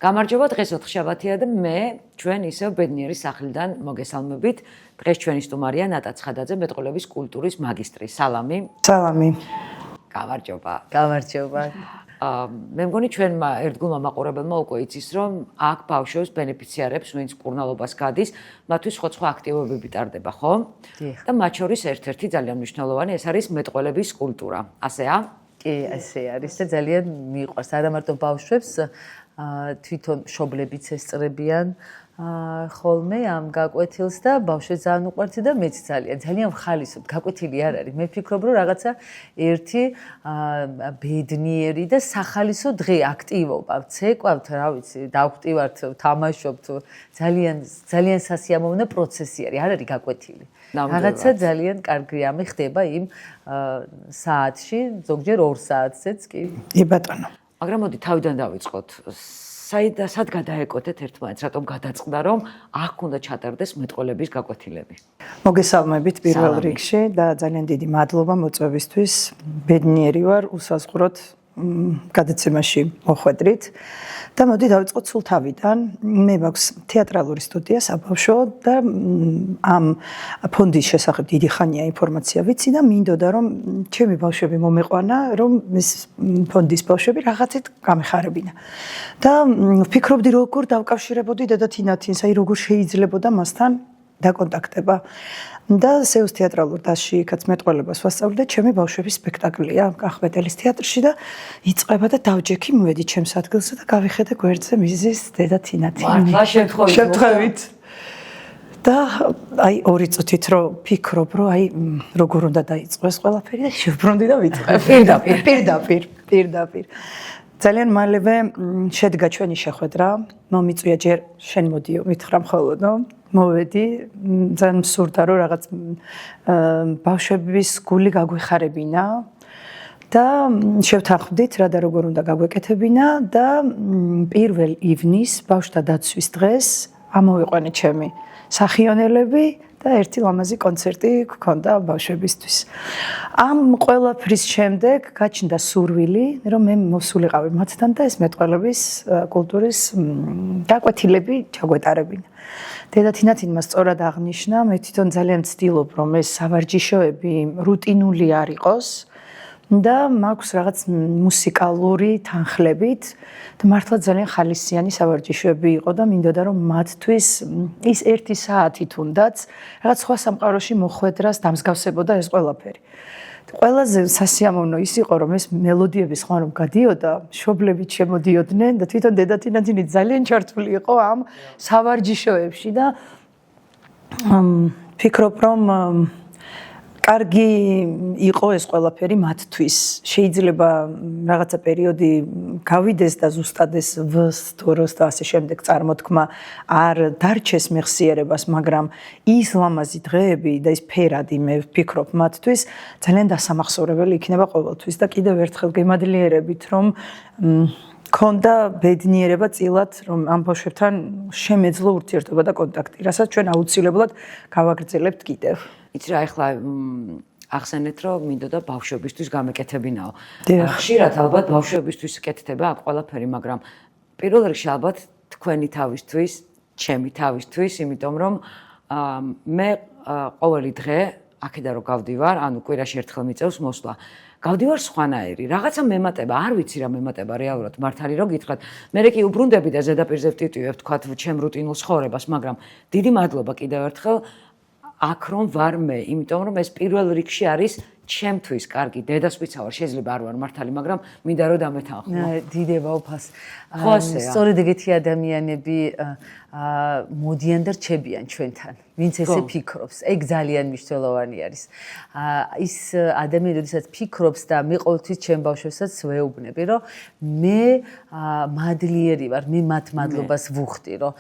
გამარჯობა, დღეს ოთხშაბათია და მე ჩვენ ისევ ბედნიერი სახლიდან მოგესალმებით. დღეს ჩვენი სტუმარია ნატა ცხადაძე, მეტყველების კულტურის მაგისტრი. სალამი. სალამი. გამარჯობა. გამარჯობა. მე მგონი ჩვენმა ერთგულმა მაყურებელმა უკვე იცის, რომ აქ ბავშვებს ბენეფიციარებს, ვინც კურნალობას გადის, მათთვის სხვა აქტივობები ტარდება, ხო? და მათ შორის ერთ-ერთი ძალიან მნიშვნელოვანი ეს არის მეტყველების კულტურა. ასეა? კი, ასე არის და ძალიან მიყვარს. არა მარტო ბავშვებს, თვითონ მშობლებიც ესწრებიან ხოლმე ამ გაკვეთილს და ბავშვებს ძალიან უყვართ და მეც ძალიან ვხალისობ. გაკვეთილი არ არის. მე ვფიქრობ, რომ რაღაცა ერთი ბედნიერი და სახალისო დღე აქტივობა. ცეკვავთ, რა ვიცი, დავხვტივართ, თამაშობთ. ძალიან სასიამოვნო პროცესი არის. არ არის გაკვეთილი. რაღაცა ძალიან კარგი რამე ხდება იმ საათში, ზოგჯერ 2 საათზეც კი. კი ბატონო. მაგრამ მოდი თავიდან დავიწყოთ. სად გადაეკოთეთ ერთმანეთს, რატომ გადაწყდა, რომ აქ უნდა ჩატარდეს მეტყველების გაკვეთილები? მოგესალმებით პირველ რიგში და ძალიან დიდი მადლობა მოწვევისთვის. ბედნიერი ვარ, უსაზღვროთ გადაცემაში მოხვედრით. და მოდი დავიწყოთ სულ თავიდან. მე მაქვს თეატრალური სტუდია საბავშვო და ამ ფონდის შესახებ დიდი ხანია ინფორმაცია ვიცი და მინდოდა რომ ჩემი ბავშვები მომეყვანა, რომ ეს ფონდის ბავშვები რაღაცით გამეხარებინა. და ვფიქრობდი როგორ დავკავშირებოდი დედა თინათინს, აი როგორ შეიძლებოდა მასთან დაკონტაქტება. და სეუს თეატრალურ დასში იქაც მეტყველებას ვასწავლი და ჩემი ბავშვების სპექტაკლია ახმეტელის თეატრში და იწყება და დავჯექი, მოვედი ჩემს ადგილზე და გავიხედე გვერდზე მიზის დედა თინათინი. მართლა შემთხვევით. და აი 2 წუთით რომ ფიქრობ, რომ აი როგორ უნდა დაიწყოს ყველაფერი და შევბრუნდი და ვიწყებ. პირდაპირ. ძალიან მალევე შედგა ჩვენი შეხვედრა, მომიწვია ჯერ შენ მოდიო, მითხრა მხოლოდ, მოვედი, ძალიან მსურდა რომ რაღაც ბავშვების გული გაგვეხარებინა და შევთანხმდით რა და როგორ უნდა გაგვეკეთებინა და 1 ივნის ბავშვთა დაცვის დღეს ამოვიყვანე ჩემი სახიონელები და ერთი ლამაზი კონცერტი გქონდა ბავშვებისთვის. ამ ყველაფრის შემდეგ გაჩნდა სურვილი, რომ მე მოსულიყავი მათთან და ეს მეტყველების კულტურის გაკვეთილები ჩაგვეტარებინა. დედა თინათინმა სწორად აღნიშნა, მე თვითონ ძალიან ვცდილობ, რომ ეს სავარჯიშოები რუტინული არ იყოს და მაქვს რაღაც მუსიკალური თანხლებით და მართლა ძალიან ხალისიანი სავარჯიშოები იყო და მინდოდა რომ მათთვის ის 1 საათი თუნდაც რაღაც სხვა სამყაროში მოხვედრას დამსგავსებოდა ეს ყველაფერი. ყველაზე სასიამოვნო ის იყო რომ ეს მელოდიები სხვა რომ გადიოდა, მშობლები შემოდიოდნენ და თვითონ დედა თინათინი ძალიან ჩართული იყო ამ სავარჯიშოებში და ფიქრობ რომ კარგი იყო ეს ყველაფერი მათთვის. შეიძლება რაღაცა პერიოდი გავიდეს და ზუსტად ეს ვსთოროს და ასე შემდეგ წარმოთქმა არ დარჩეს მეხსიერებას, მაგრამ ის ლამაზი დღეები და ის ფერადი მე ვფიქრობ მათთვის ძალიან დასამახსოვრებელი იქნება ყოველთვის და კიდევ ერთხელ გემადლიერებით რომ ქონდა ბედნიერება წილად რომ ამ ბავშვებთან შემეძლო ურთიერთობა და კონტაქტი, რასაც ჩვენ აუცილებლად გავაგრძელებთ კიდევ. იცი რა, ახლა ახსენეთ, რომ მინდოდა ბავშვებისთვის გამეკეთებინაო. ხშირად ალბათ ბავშვებისთვის კეთდება აქ ყველაფერი, მაგრამ პირველ რიგში ალბათ თქვენი თავისთვის, ჩემი თავისთვის, იმიტომ რომ მე ყოველი დღე აქედან რომ გავდივარ, ანუ კვირაში ერთხელ მიწევს მოსვლა. გავდივარ სხვანაირი, რაღაცა მემატება, არ ვიცი რა მემატება რეალურად, მართალი რომ გითხრათ. მე კი უბრუნდები და ზედაპირზე ვტიტივებ, თქვათ, ჩემ რუტინულ ცხოვრებას, მაგრამ დიდი მადლობა კიდევ ერთხელ აქ რომ ვარ მე, იმიტომ რომ ეს პირველ რიგში არის ჩემთვის კარგი. დედასპიცა ვარ, შეიძლება არ ვარ მართალი, მაგრამ მინდა რომ დამეთანხმო. დიდება უფას. სწორედ ეგეთი ადამიანები მოდიან და რჩებიან ჩვენთან. ვინც ესე ფიქრობს, ეგ ძალიან მნიშვნელოვანი არის. ის ადამიანი, როდესაც ფიქრობს და მე ყოველთვის ჩემ ბავშვებსაც ვეუბნები, რომ მე მადლიერი ვარ, მე მათ მადლობას ვუხდი, რომ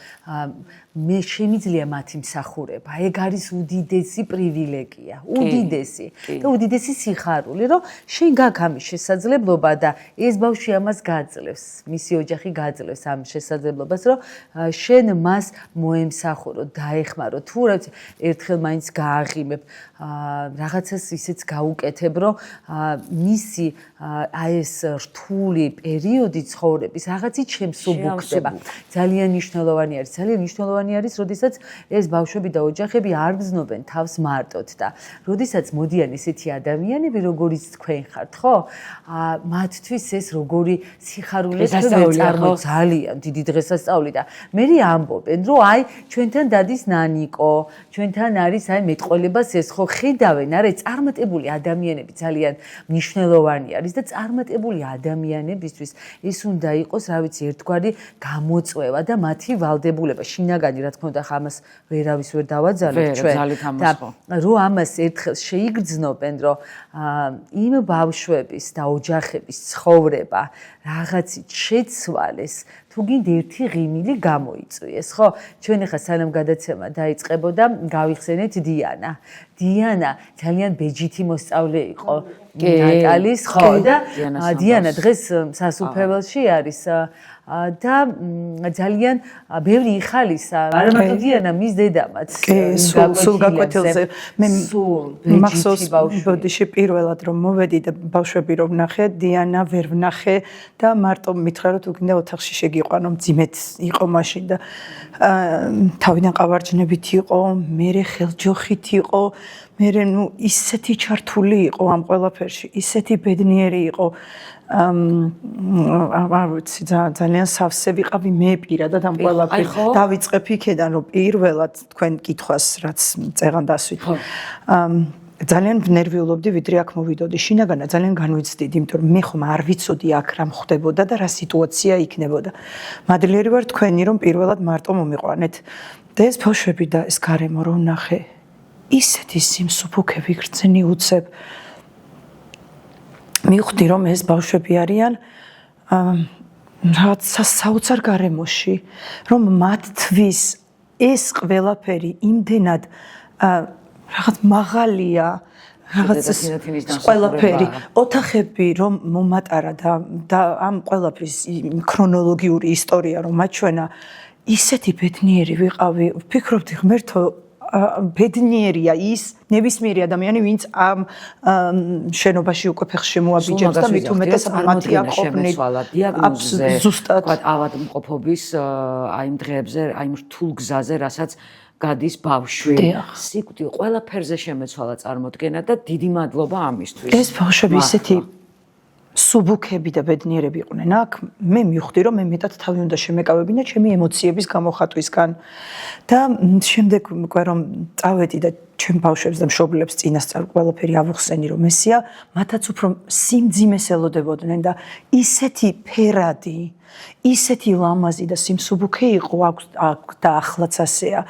მე შემიძლია მათი მსახურება. ეგ არის უდიდესი პრივილეგია, უდიდესი. და უდიდესი სიხარული, რომ შენ გაქვს ამის შესაძლებლობა და ეს ბავშვი ამას გაძლევს, მისი ოჯახი გაძლევს ამ შესაძლებლობას, რომ შენ მას მოემსახურო, დაეხმარო. თუ ერთხელ მაინც გააღიმებ, რაღაცას ისეც გაუკეთებ, რომ მისი აი ეს რთული პერიოდი ცხოვრების რაღაცით შემსუბუქდება. ძალიან მნიშვნელოვანი არის. ძალიან მნიშვნელოვანი არის, როდესაც ეს ბავშვები და ოჯახები არ გრძნობენ თავს მარტოდ და როდესაც მოდიან ესეთი ადამიანები, როგორიც თქვენ ხართ, ხო? მათთვის ეს როგორი სიხარული ძალიან დიდი დღესასწაული და მე ამბობენ, რომ აი ჩვენთან დადის ნანიკო, ჩვენთან არის აი მეტყველებას ეს ხო ხედავენ, არა წარმატებული ადამიანები ძალიან მნიშვნელოვანი არის და წარმატებული ადამიანებისთვის ეს უნდა იყოს, რა ვიცი, ერთგვარი გამოწვევა და მათი ვალდებულება. შინაგანი, რა თქმა უნდა, ამას ვერავის ვერ დავაძალებ ჩვენ. და რომ ამას ერთხელ შეიგრძნობენ, რომ იმ ბავშვების და ოჯახების ცხოვრება რაღაცით შეცვალეს, თუ გინდა ერთი ღიმილი გამოიწვიეს, ხო? ჩვენ ახლა სანამ გადაცემა დაიწყებოდა, გავიხსენეთ დიანა. დიანა ძალიან ბეჯითი მოსწავლე იყო ნატალის, ხო? და დიანა დღეს სასუფეველში არის და ძალიან ბევრი იხალისა, არა მარტო დიანა, მის დედამაც. სულ გაკვეთილზე მე მახსოვს ბოდიში პირველად რომ მოვედი და ბავშვები რომ ვნახე, დიანა ვერ ვნახე და მარტო მითხრა რომ თუ გინდა ოთახში შეგიყვანო, მძიმედ იყო მაშინ და თავიდან ყავარჯნებით იყო, მერე ხელჯოხით იყო, მერე ნუ ისეთი ჩართული იყო ამ ყველაფერში, ისეთი ბედნიერი იყო. არ ვიცი, ძალიან სავსე ვიყავი მე პირადად ამ ყველაფერს. დავიწყებ იქედან რომ პირველად თქვენ კითხვას რაც წეღან დასვით. ძალიან ნერვიულობდი, ვიდრე აქ მოვიდოდი. შინაგანა ძალიან განვიცდიდი, იმიტომ რომ მე ხომ არ ვიცოდი აქ რა მხდებოდა და რა სიტუაცია იქნებოდა. მადლიერი ვარ თქვენი, რომ პირველად მარტო მომიყვანეთ. და ეს ბავშვები და ეს გარემო რომ ნახე, ისეთი სიმსუბუქები გრძენი უცებ. მივხვდი რომ ეს ბავშვები არიან რაღაც საოცარ გარემოში, რომ მათთვის ეს ყველაფერი იმდენად რაღაც მაღალია, რაღაც ყველაფერი, ოთახები რომ მომატარა და ამ ყველაფრის ქრონოლოგიური ისტორია რომ მაჩვენა, ისეთი ბედნიერი ვიყავი, ვფიქრობდი ღმერთო, ბედნიერია ის ნებისმიერი ადამიანი, ვინც ამ შენობაში უკვე ფეხს შემოაბიჯებს და მით უმეტეს მათი ყოფნით დიაგნოზზე, თქვა ავადმყოფობის აი იმ დღეებზე, აი იმ რთულ გზაზე, რასაც გადის ბავშვი. სიკვდილი ყველაფერზე შემეცვალა წარმოდგენა და დიდი მადლობა ამისთვის. ეს ბავშვები ისეთი სუბუქები და ბედნიერები იყვნენ. აქ მე მივხვდი რომ მე მეტად თავი უნდა შემეკავებინა ჩემი ემოციების გამოხატვისგან და შემდეგ უკვე რომ წავედი და ჩემ ბავშვებს და მშობლებს წინასწარ ყველაფერი ავუხსენი რომ ესია, მათაც უფრო სიმძიმეს ელოდებოდნენ და ისეთი ფერადი, ისეთი ლამაზი და სიმსუბუქე იყო აქ და ახლაც ასეა,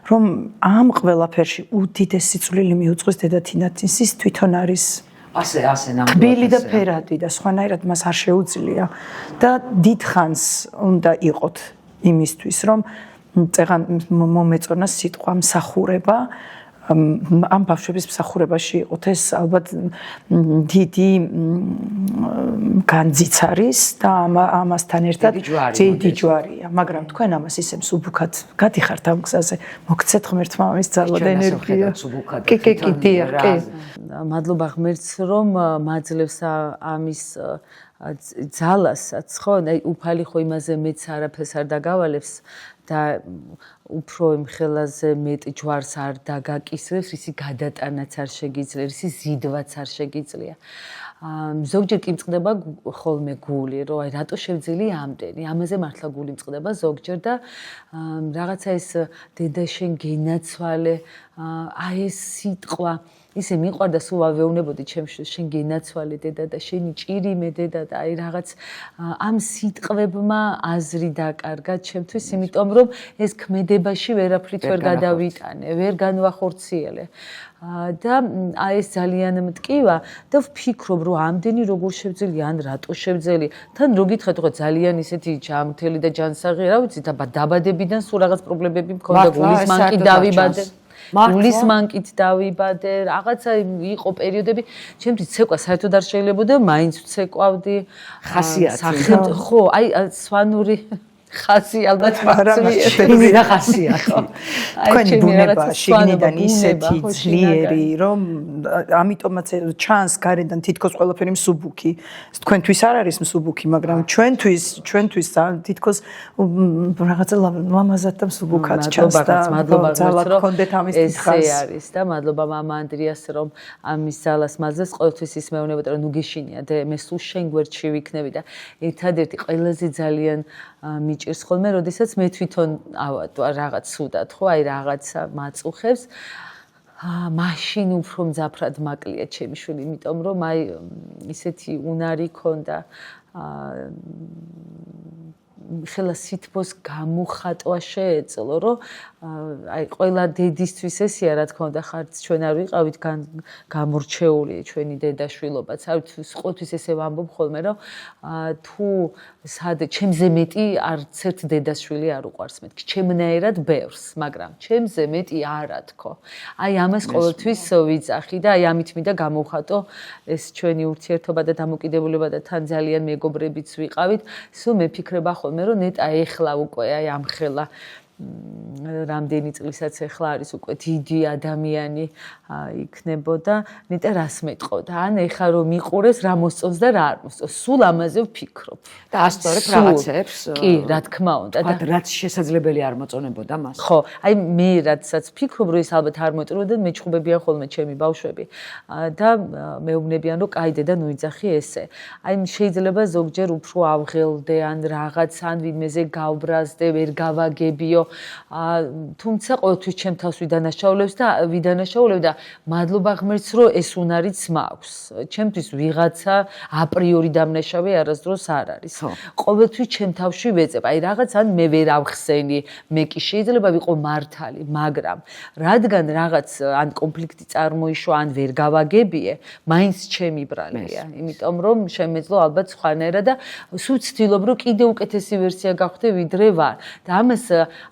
რომ ამ ყველაფერში უდიდესი წვლილი მიუძღვის დედათინათის, ის თვითონ არის ასე ნამდვილად თბილი და ფერადი და სხვანაირად მას არ შეუძლია და დიდხანს უნდა იყოთ იმისთვის რომ წეღან მომეწონა სიტყვა მსახურება ამ ბავშვების მსახურებაში იყოთ ეს ალბათ დიდი განძიც არის და ამასთან ერთად დიდი ჯვარია, მაგრამ თქვენ ამას ისე მსუბუქად გადიხართ ამ გზაზე, მოგცეთ ღმერთმა ამის ძალა და ენერგია. კი. მადლობა ღმერთს რომ მაძლევს ამის ძალასაც, ხო, აი უფალი ხო იმაზე მეც არაფერს არ დაგავალებს და უფრო იმ ხელაზე მეტ ჯვარს არ დაგაკისრებს, ისი გადატანაც არ შეგიძლია, ისი ზიდვაც არ შეგიძლია. ზოგჯერ კი მწყდება ხოლმე გული, რომ აი რატო შევძელი ამდენი, ამაზე მართლა გული მწყდება ზოგჯერ და რაღაცა ეს დედა შენ გენაცვალე, აი ეს სიტყვა ისე მიყვარდა სულ ავეუნებოდი ჩემში შენ გენაცვალე დედა და შენი ჭირიმე დედა და აი რაღაც ამ სიტყვებმა აზრი დაკარგა ჩემთვის, იმიტომ რომ ეს ქმედებაში ვერაფრით ვერ გადავიტანე, ვერ განვახორციელე. და აი ეს ძალიან მტკივა და ვფიქრობ რომ ამდენი როგორ შევძელი ან რატო შევძელი თან რო გითხეთ ხო ძალიან ისეთი ჯანმრთელი და ჯანსაღი რა ვიცი დაბადებიდან სულ რაღაც პრობლემები მქონდა გულის მანკით დავიბადე გულის მანკით დავიბადე რაღაცა იყო პერიოდები ჩემთვის ცეკვა საერთოდ არ შეიძლებოდა მაინც ვცეკვავდი ხასიათი ხო აი სვანური ხასი ალბათ მაცვიეთ. იმი რა ხასიათი. თქვენი ბუნება შიგნიდან ისეთი ძლიერი, რომ ამიტომაც ჩანს გარედან თითქოს ყველაფერი მსუბუქი. თქვენთვის არ არის მსუბუქი, მაგრამ ჩვენთვის თითქოს რაღაცა ლამაზად და მსუბუქად ჩანს და მადლობა ძალად გქონდეთ ამის დიდხანს. ეს არის და მადლობა მამა ანდრიას რომ ამის ძალას მაძლევს ყოველთვის ის მეუბნებოდა რომ ნუ გეშინია და მე სულ შენ გვერდში ვიქნები და ერთადერთი ყველაზე ძალიან მიჭირს ხოლმე, როდესაც მე თვითონ რაღაც სუდად ხო, აი რაღაცა მაწუხებს. მაშინ უფრო მძაფრად მაკლია ჩემი შვილი, იმიტომ რომ აი ისეთი უნარი ქონდა ხელა სითბოს გამოხატვა შეეძლო, რომ აი ყველა დედისთვის ესია, რა თქმა უნდა, ხარც ჩვენ არ ვიყავით გამორჩეული ჩვენი დედაშვილობაც. არ ყოველთვის ესე ვამბობ ხოლმე, რომ თუ ჩემზე მეტი არც ერთ დედაშვილი არ უყვარს მეთქი, ჩემნაირად ბევრს, მაგრამ ჩემზე მეტი არა თქო. აი ამას ყოველთვის ვიძახი და აი ამით მინდა გამოვხატო ეს ჩვენი ურთიერთობა და დამოკიდებულება და თან ძალიან მეგობრებიც ვიყავით. სულ მეფიქრება ხოლმე რომ ნეტა ეხლა უკვე აი ამ ხელა რამდენი წლისაც ეხლა არის უკვე დიდი ადამიანი იქნებოდა, ნეტა რას მეტყოდა. ან ეხლა რომ მიყურეს რა მოსწონს და რა არ მოსწონს. სულ ამაზე ვფიქრობ. და ასწორებ რაღაცებს. კი, რა თქმა უნდა. და რაც შესაძლებელი არ მოწონებოდა მას. ხო, აი მე რაცაც ვფიქრობ, რომ ეს ალბათ არ მოწონებოდა, მეჩხუბებიან ხოლმე ჩემი ბავშვები და მეუბნებიან, რომ კაი დედა, ნუ იძახი ესე. აი შეიძლება ზოგჯერ უფრო ავღელდე ან რაღაც ან ვინმეზე გავბრაზდე, ვერ გავაგებიო. თუმცა ყოველთვის ჩემ თავს ვიდანაშაულებ და მადლობა ღმერთს, რომ ეს უნარიც მაქვს. ჩემთვის ვიღაცა აპრიორი დამნაშავე არასდროს არ არის. ყოველთვის ჩემ თავში ვეწებ. აი რაღაც ან მე ვერ ავხსენი, მე კი შეიძლება ვიყო მართალი, მაგრამ რადგან რაღაც ან კონფლიქტი წარმოიშვა, ან ვერ გავაგებიე, მაინც ჩემი ბრალია. იმიტომ რომ შემეძლო ალბათ სხვანაირად და სულ ვცდილობ, რომ კიდე უკეთესი ვერსია გავხდე, ვიდრე ვარ. და ამას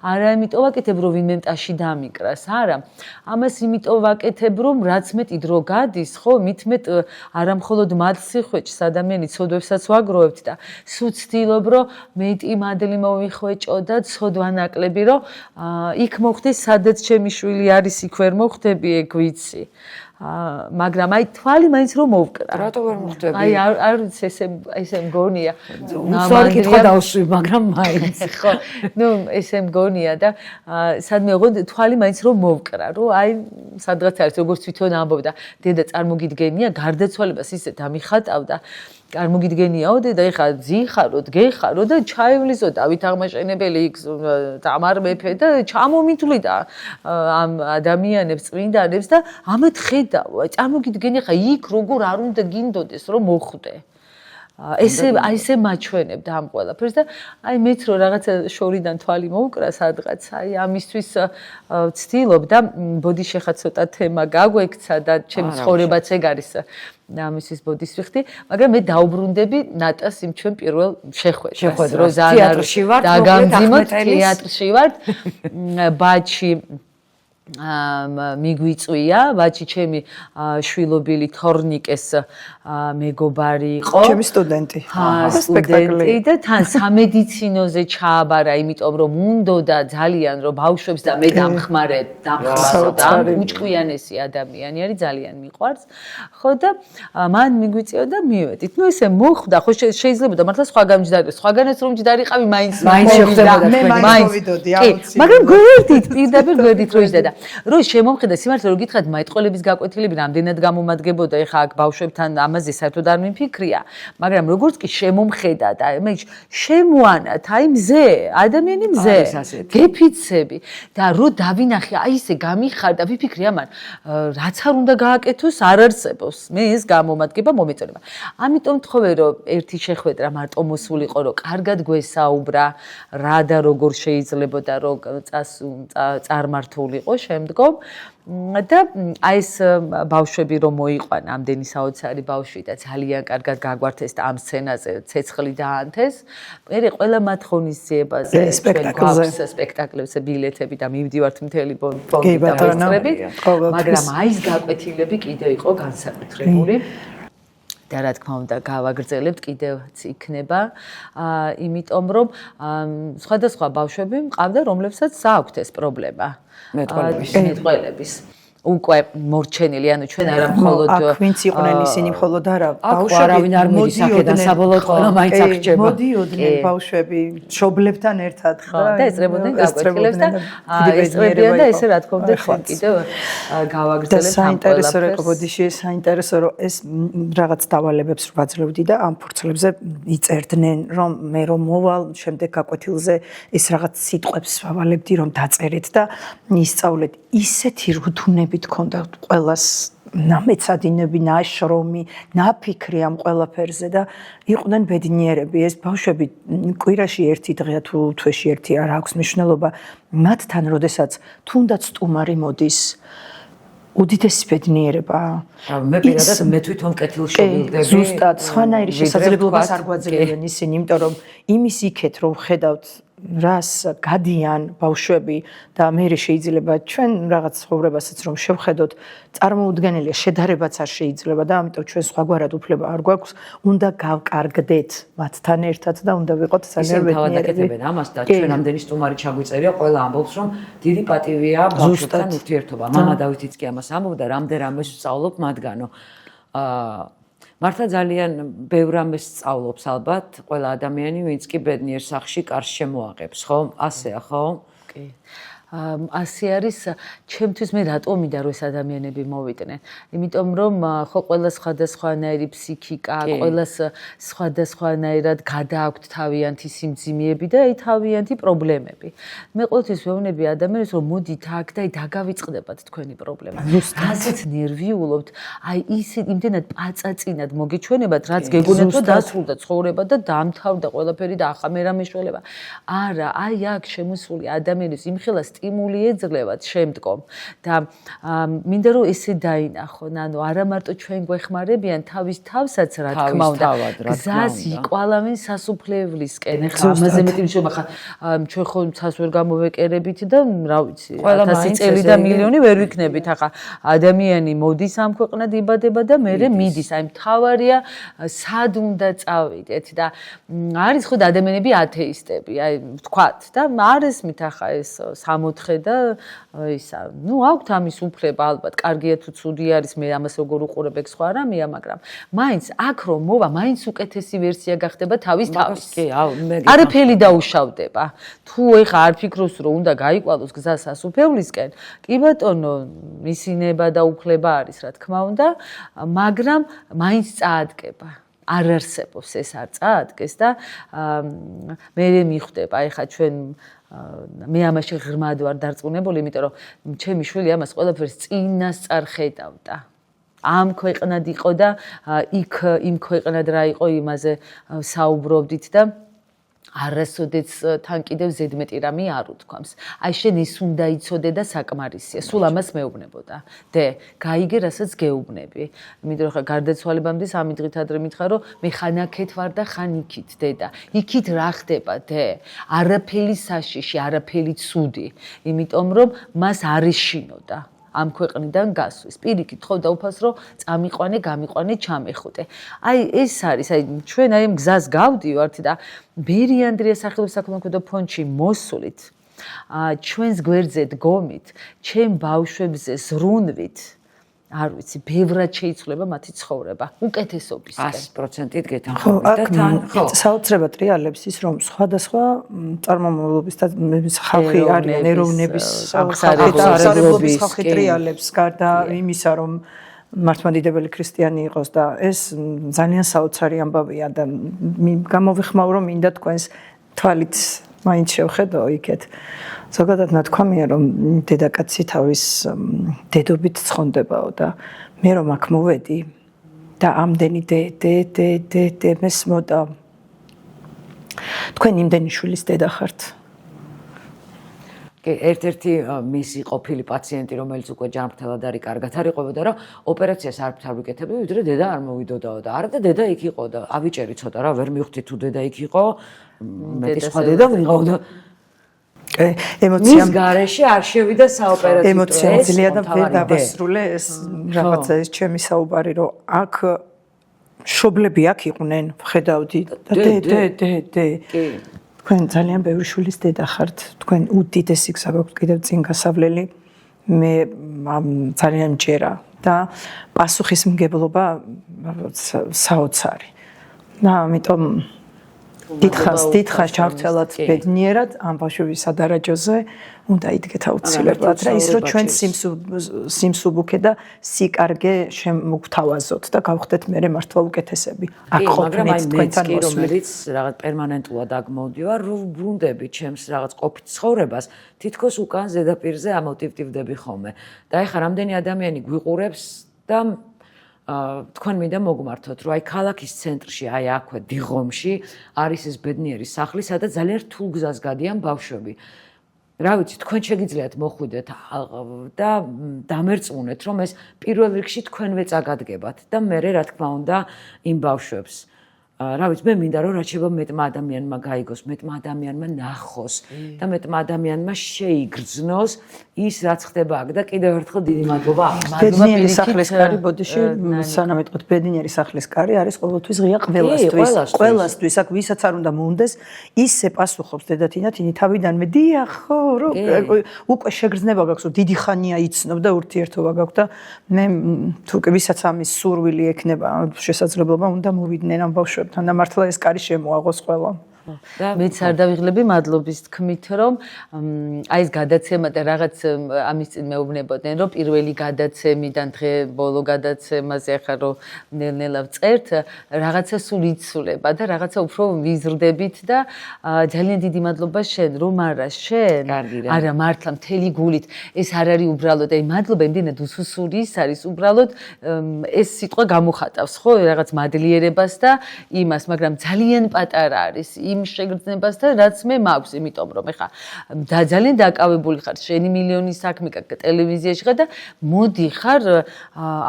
არა იმიტომ ვაკეთებ, რომ ვინმე მტაში დამიკრას, არა. ამას იმიტომ ვაკეთებ, რომ რაც მეტი დრო გადის, ხო, მით მეტ არა მხოლოდ მათ სიხვეჭს ადამიანი ცოდვებსაც ვაგროვებთ და სულ ვცდილობ, რომ მეტი მადლი მოვიხვეჭო და ცოდვა ნაკლები, რომ იქ მოხდეს, სადაც ჩემი შვილი არის, იქ ვერ მოხდები, ეგ ვიცი. მაგრამ აი თვალი მაინც რომ მოვკრა. რატო ვერ მოხდები? აი არ ვიცი ესე მგონია. უცბარი კითხვა დავშვი, მაგრამ მაინც. ხო, ნუ ესე მგონია და სადმე ოღონდ თვალი მაინც რომ მოვკრა, რომ აი სადღაც არის როგორც თვითონ ამბობდა, დედა წარმოგიდგენია გარდაცვალებას ისე დამიხატავდა. წარმოგიდგენიაო დედა, ეხლა ძიხაროთ, გეხარო და ჩაივლისო დავით აღმაშენებელი იქ თამარ მეფე და ჩამომითვლიდა ამ ადამიანებს, წმინდანებს და ამათ ხედავ. წარმოგიდგენი ხა იქ როგორ არ უნდა გინდოდეს რომ მოხვდე. ესე მაჩვენებდა ამ ყველაფერს და აი მეც რო რაღაცა შორიდან თვალი მოუკრა სადღაც, აი ამისთვის ვცდილობ და ბოდი შეხა ცოტა თემა გაგვექცა და ჩემი ცხოვრებაც ეგ არის ამისთვის ბოდის ვიხდი, მაგრამ მე დაუბრუნდები ნატას იმ ჩვენ პირველ შეხვედრას, რო თეატრში ვარ, დაგამძიმოთ თეატრში ვარ, ბაჩი მიგვიწვია, ბაჩი ჩემი შვილობილი თორნიკეს მეგობარი იყო. ჩემი სტუდენტი. სტუდენტი და თან სამედიცინოზე ჩააბარა, იმიტომ რომ უნდოდა ძალიან რომ ბავშვებს და მე დამხმარებდა უჭკვიანესი ადამიანი არის, ძალიან მიყვარს. ხო და მან მიგვიწია და მივედით. ნუ ესე მოხდა, ხო შეიძლება და მართლა სხვა გამჯდარი, სხვაგანაც რომ ჯდარიყავი, მაინც შეხვდებოდა, მე მაინც მოვიდოდი, აუცილებლად. მაგრამ გვერდით, პირდაპირ გვერდით რო იჯდა და რო შემომხედა სიმართლე რო გითხრათ მაიტყველების გაკვეთილები რამდენად გამომადგებოდა, ეხა აქ ბავშვებთან ამაზე საერთოდ არ მიმფიქრია, მაგრამ როგორც კი შემომხედა და მე შემოანათ, აი მზე, ადამიანი მზე, გეფიცები და რო დავინახე, აი ესე გამიხარდა, ვიფიქრე ამან, რაც არ უნდა გააკეთოს, არ არსებობს. მე ეს გამომადგება მომეწონება. ამიტომ თხოვე რომ ერთი შეხვედრა მარტო მოსულიყო, რომ კარგად გვესაუბრა, რა და როგორ შეიძლებოდა რომ წარმართულიყო შემდგომ და აი ეს ბავშვები რომ მოიყვანა, ამდენი საოცარი ბავშვი და ძალიან კარგად გაგვართეს და ამ სცენაზე ცეცხლი დაანთეს. მე ყველა მათ ღონისძიებაზე სპექტაკლებზე ბილეთები და მივდივართ მთელი ფონდი და ვესწრებით, მაგრამ აი ეს გაკვეთილები კიდე იყო განსაკუთრებული. და რა თქმა უნდა გავაგრძელებთ კიდევაც იქნება იმიტომ რომ სხვადასხვა ბავშვები მყავდა რომლებსაც აქვთ ეს პრობლემა მეტყველების უკვე მორჩენილი, ანუ ჩვენ არა მხოლოდ აქ ვინც იყვნენ ისინი მხოლოდ არა ბავშვები არ მოდის აქედან საბოლოოდ ყველა მაინც აქ რჩება. მოდიოდნენ ბავშვები მშობლებთან ერთად და ეწრებოდნენ გაკვეთილებს და ეწრებიან და ესე რა თქმა უნდა ჩვენ კიდევ გავაგრძელებთ ამ ყველაფერს. საინტერესო რა კობოდიში საინტერესო რომ ეს რაღაც დავალებებს ვაძლევდი და ამ ფურცლებზე იწერდნენ რომ მე რომ მოვალ შემდეგ გაკვეთილზე ეს რაღაც სიტყვებს ვავალებდი რომ დაწერეთ და ისწავლეთ ისეთი რუთუნები თქონდა ყველას ნამეცადინები, ნაშრომი, ნაფიქრი ამ ყველაფერზე და იყვნენ ბედნიერები. ეს ბავშვები კვირაში ერთი დღეა თუ თვეში ერთი არ აქვს მნიშვნელობა. მათთან როდესაც თუნდაც სტუმარი მოდის უდიდესი ბედნიერებაა. მე პირადად მე თვითონ კეთილში ვიყდები. ზუსტად, სხვანაირი შესაძლებლობას არ გვაძლევენ ისინი, იმიტომ რომ იმის იქეთ რომ ხედავთ რას გადიან ბავშვები და მე შეიძლება ჩვენ რაღაც ცხოვრებასაც რომ შევხედოთ წარმოუდგენელია შედარებაც არ შეიძლება და ამიტომ ჩვენ სხვაგვარად უფლება არ გვაქვს უნდა გავკარგდეთ მათთან ერთად და უნდა ვიყოთ სანერვებნიერები ამას და ჩვენ ამდენი სტუმარი ჩაგვიწერია ყველა ამბობს რომ დიდი პატივია ბავშვებთან ურთიერთობა მამა დავითიც კი ამას ამბობდა რამდენადაც ვსწავლობ მათგანო მართლა ძალიან ბევრ რამეს სწავლობს ალბათ ყველა ადამიანი ვინც კი ბედნიერ სახლში კარს შემოაღებს ხო ასეა ხო კი ასე არის ჩემთვის მე რატომ მინდა რომ ეს ადამიანები მოვიდნენ იმიტომ რომ ხო ყველა სხვადასხვანაირი ფსიქიკა ყველას სხვადასხვანაირად გადააქვთ თავიანთი სიმძიმეები და აი თავიანთი პრობლემები მე ყოველთვის ვეუბნები ადამიანებს რომ მოდით აქ და აი დაგავიწყდებათ თქვენი პრობლემა ასეთ ნერვიულობთ აი ისე იმდენად პაწაწინად მოგეჩვენებათ რაც გეგონათ რომ დასრულდა ცხოვრება და დამთავრდა ყველაფერი და ახლა მე რა მეშველება არა აი აქ შემოსული ადამიანებს იმხელა სტიმული ეძლევათ შემდგომ და მინდა რომ ესე დაინახონ ანუ არა მარტო ჩვენ გვეხმარებიან თავის თავსაც რა თქმა უნდა გზას იყვალავენ სასუფლებლისკენ ახლა ამაზე მეტი მშობა ხა ჩვენ ხო ცას ვერ გამოვეკერებით და რა ვიცი 1000 წელი და მილიონი ვერ ვიქნებით ახლა ადამიანი მოდის ამ ქვეყნად იბადება და მერე მიდის აი მთავარია სად უნდა წავიდეთ და არის ხო ადამიანები ათეისტები აი ვთქვათ და არ ესმით ახლა ეს 64 და ისა ნუ აქვთ ამის უფლება ალბათ კარგია თუ ცუდი არის მე ამას როგორ უყურებ ეგ სხვა რამეა მაგრამ მაინც აქ რომ მოვა მაინც უკეთესი ვერსია გახდება თავის თავის კი მე არაფერი დაუშავდება თუ ეხა არ ფიქრობს რომ უნდა გაიყვალოს გზა სასუფევლისკენ კი ბატონო მისინება და უფლება არის რა თქმა უნდა მაგრამ მაინც წაადგება არ არსებობს ეს არ წაადგეს და მე მიხვდება ეხა ჩვენ მე ამაში ღრმად ვარ დარწმუნებული, იმიტომ რომ ჩემი შვილი ამას ყველაფერს წინასწარ ხედავდა. ამ ქვეყნად იყო და იქ იმ ქვეყნად რა იყო იმაზე საუბრობდით და არასოდეს თან კიდევ ზედმეტი რამე არ უთქვამს. აი შენ ის უნდა იცოდე და საკმარისია. სულ ამას მეუბნებოდა. დე, გაიგე რასაც გეუბნები. იმიტომ რომ ხა გარდაცვალებამდე 3 დღით ადრე მითხრა რომ მე ხან აქეთ ვარ და ხან იქით დედა. იქით რა ხდება დე? არაფერი საშიში, არაფერი ცუდი. იმიტომ რომ მას არ ეშინოდა. ამ ქვეყნიდან გასვლის. პირიქით ხო დაუფასრო წამიყვანე, გამიყვანე, ჩამეხუტე. აი ეს არის, აი ჩვენ აი ამ გზას გავდივართ და ბერი ანდრია სახელობის საქველმოქმედო ფონდში მოსულით. ჩვენს გვერდზე დგომით, ჩემ ბავშვებზე ზრუნვით. არ ვიცი, ბევრად შეიცვლება მათი ცხოვრება, უკეთესობისკენ. 100%-ით გეთანხმებით და თან ხო. საოცრება ტრიალებს ის რომ სხვადასხვა წარმომავლობის და ხალხი არიან ეროვნების ხალხი ტრიალებს გარდა იმისა რომ მართლმადიდებელი ქრისტიანი იყოს და ეს ძალიან საოცარი ამბავია და გამოვიხმაურო მინდა თქვენს თვალით მაინც შევხედო იქეთ. ზოგადად ნათქვამია რომ დედაკაცი თავის დედობით ცხონდებაო და მე რომ აქ მოვედი და ამდენი დე მესმოდა თქვენ იმდენი შვილის დედა ხართ. კი, ერთ-ერთი მისი ყოფილი პაციენტი, რომელიც უკვე ჯანმრთელად არის, კარგად არ იყვებოდა, რომ ოპერაციას არ ვიკეთებდი, ვიდრე დედა არ მოვიდოდაო და არა და დედა იქ იყო და ავიჭერი ცოტა რა, ვერ მივხვდი თუ დედა იქ იყო, მეტი სხვა დედა ვიღავ და ემოციამ მის გარეშე არ შევიდა საოპერაციო ემოციამ ძლიერად ვერ დავასრულე ეს რაღაცა ეს ჩემი საუბარი რომ აქ მშობლები აქ იყვნენ, ხედავდი და დე. თქვენ ძალიან ბევრი შვილის დედა ხართ. თქვენ უდიდესი გზა გაქვთ კიდევ წინ გასავლელი. მე ძალიან მჯერა და პასუხისმგებლობა საოცარი. და ამიტომ დიდხანს ჩავცელოთ ბედნიერად ამ ბავშვების სადარაჯოზე უნდა იდგეთ აუცილებლად რა ის რომ ჩვენ სიმსუბუქე და სიკარგე შემოგთავაზოთ და გავხდეთ მე მართლა უკეთესები აქ ყოფნით თქვენთან მოსვლით რომელიც რაღაც პერმანენტულად აგმოვდივარ რომ ბრუნდები ჩემს რაღაც ყოფით ცხოვრებას თითქოს უკან ზედაპირზე ამოტივტივდები ხოლმე და ეხლა რამდენი ადამიანი გვიყურებს და თქვენ მინდა მოგმართოთ, რომ აი ქალაქის ცენტრში, აი აქვე დიღომში არის ეს ბედნიერი სახლი, სადაც ძალიან რთულ გზას გადიან ბავშვები. რა ვიცი, თქვენ შეგიძლიათ მოხვიდეთ და დამერწმუნეთ, რომ ეს პირველ რიგში თქვენვე წაგადგებათ და მე რა თქმა უნდა იმ ბავშვებს რა ვიცი, მე მინდა რომ რაც შეიძლება მეტმა ადამიანმა გაიგოს, მეტმა ადამიანმა ნახოს და მეტმა ადამიანმა შეიგრძნოს ის რაც ხდება აქ და კიდევ ერთხელ დიდი მადლობა. ბედნიერი სახლის კარი ბოდიში, სანამ ეტყოთ ბედნიერი სახლის კარი არის ყოველთვის ღია ყველასთვის, აქ ვისაც არ უნდა მოუნდეს, ისე პასუხობს დედათინა თინი თავიდანვე, დიახ, ხო, რომ უკვე შეგრძნება გაქვს, რომ დიდი ხანია იცნობ და ურთიერთობა გაქვს და მე თუ ვისაც ამის სურვილი ექნება, შესაძლებლობა უნდა მოვიდნენ ამ ბავშვებთან და მართლა ეს კარი შემოაღოს ყველა. მეც არ დავიღლები მადლობის თქმით რომ აი ეს გადაცემა და რაღაც ამის წინ მეუბნებოდნენ რომ პირველი გადაცემიდან დღე ბოლო გადაცემაზე ახლა რომ ნელ-ნელა ვწერთ რაღაცა სულ იცვლება და რაღაცა უფრო ვიზრდებით და ძალიან დიდი მადლობა შენ რომ არა შენ არა მართლა მთელი გულით ეს არ არის უბრალოდ აი მადლობა იმდენად უსუსური ის არის უბრალოდ ეს სიტყვა გამოხატავს ხო რაღაც მადლიერებას და იმას მაგრამ ძალიან პატარა არის იმ შეგრძნებას და რაც მე მაქვს, იმიტომ რომ ეხა ძალიან დაკავებული ხარ, შენი მილიონი საქმე გაქვს ტელევიზიაში ხარ და მოდი ხარ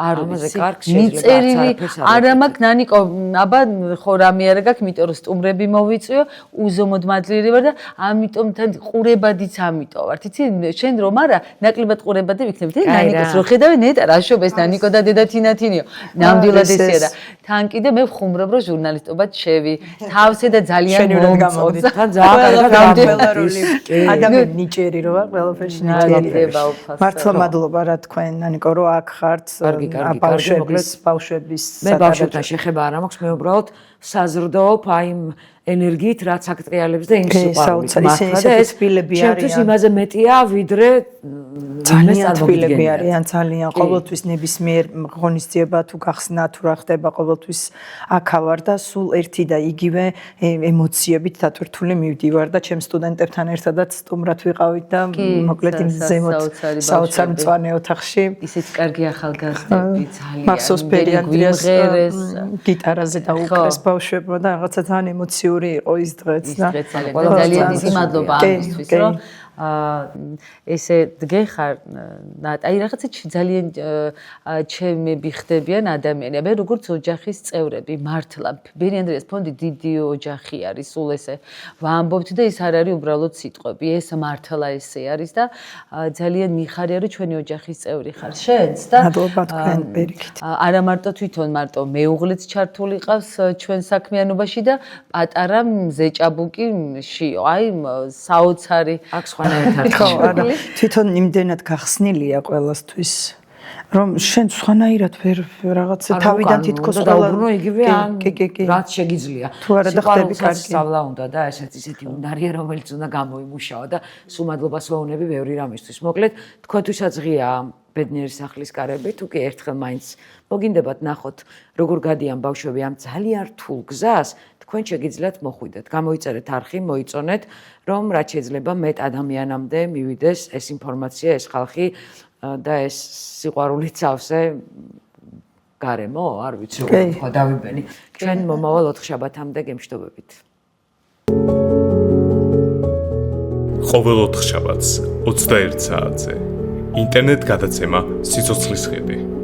არ მიწერილი არა მაქვს ნანიკო, აბა ხო რამე არ გაქვს, იმიტომ რომ სტუმრები მოვიწვიო, უზომოდ მადლიერი ვარ და ამიტომ თან ყურებადიც ამიტომ ვარ. იცი, შენ რომ არა, ნაკლებად ყურებადი ვიქნები. ნანიკოს რო ხედავენ, ნეტა რა შობ ეს ნანიკო და დედა თინათინიო. ნამდვილად ესეა და თან კიდე მე ვხუმრობ რომ ჟურნალისტობად შევი. თავზე და ძალიან გამოვიდით. თან ძალიან ადამიანი ნიჭიერი როა, ყველაფერში ნიჭიერი. მართლა მადლობა რა თქვენ, ნანიკო, რომ აქ ხართ ბავშვების მე ბავშვებთან შეხება არ მაქვს, მე უბრალოდ საზრდოობ აი იმ ენერგიით, რაც აკტრიალებს და იმ სიყვარულით. მართლა და ეს თბილები არიან. ჩემთვის იმაზე მეტია, ვიდრე ძალიან თბილები არიან, ძალიან ყოველთვის ნებისმიერ ღონისძიება თუ გახსნა თუ რა ხდება, ყოველთვის აქავარ და სულ ერთი და იგივე ემოციებით დათვრთული მივდივარ და ჩემ სტუდენტებთან ერთადაც სტუმრად ვიყავით და მოკლედ იმ ზემოთ საოცარ მწვანე ოთახში. ისეთ კარგი ახალგაზრდები ძალიან. მახსოვს ფერი ანდრიას გიტარაზე დაუკრეს ბავშვებმა და რაღაცა ძალიან ემოციური იყო ის დღეც და ძალიან დიდი მადლობა ამისთვის რომ ესე დგეხარ აი რაღაცა ძალიან ჩემები ხდებიან ადამიანები მე როგორც ოჯახის წევრები მართლა ბერი ანდრიას ფონდი დიდი ოჯახი არის სულ ესე ვამბობთ და ის არ არის უბრალოდ სიტყვები ეს მართლა ესე არის და ძალიან მიხარია რომ ჩვენი ოჯახის წევრი ხარ შენც და მადლობა თქვენ ბერიქით არა მარტო თვითონ მარტო მეუღლეც ჩართული ყავს ჩვენ საქმიანობაში და პატარა ზეჭაბუკიში აი საოცარი აქ სხვანაირად თვითონ იმდენად გახსნილია ყველასთვის რომ შენ სხვანაირად ვერ რაღაცა თავიდან თითქოს დაუბრუნო იგივე ან რაც შეგიძლია თუ არა და ხდები კარგი სწავლა უნდა და ესეთი უნარია რომელიც უნდა გამოიმუშავა და სულ მადლობას ვეუბნები ბევრი რამისთვის მოკლედ თქვენთვისაც ღია ბედნიერი სახლის კარები თუ კი ერთხელ მაინც მოგინდებათ ნახოთ როგორ გადიან ბავშვები ამ ძალიან რთულ გზას თქვენ შეგიძლიათ მოხვიდეთ გამოიწერეთ არხი მოიწონეთ რომ რაც შეიძლება მეტ ადამიანამდე მივიდეს ეს ინფორმაცია ეს ხალხი და ეს სიყვარული წავსე გარემო არ ვიცი როგორ დავიბენი ჩვენ მომავალ 4 შაბათამდე გემშვიდობებით ყოველ 4 შაბათს 21 საათზე ინტერნეტ გადაცემა სიცოცხლის ხედი